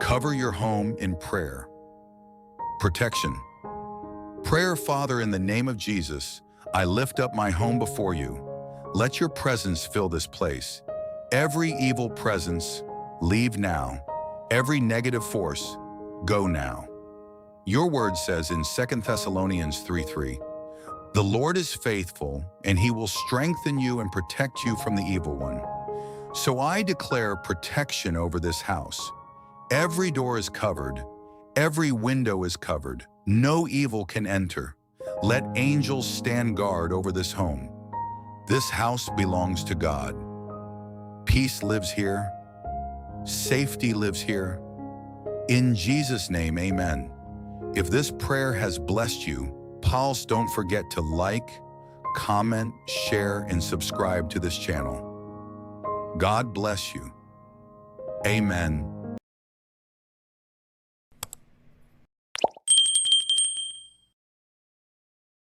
Cover your home in prayer. Protection. Prayer, Father, in the name of Jesus, I lift up my home before you. Let your presence fill this place. Every evil presence, leave now. Every negative force, go now. Your word says in 2 Thessalonians 3:3, the Lord is faithful, and he will strengthen you and protect you from the evil one. So I declare protection over this house. Every door is covered. Every window is covered. No evil can enter. Let angels stand guard over this home. This house belongs to God. Peace lives here. Safety lives here. In Jesus' name, amen. If this prayer has blessed you, pals, don't forget to like, comment, share, and subscribe to this channel. God bless you. Amen.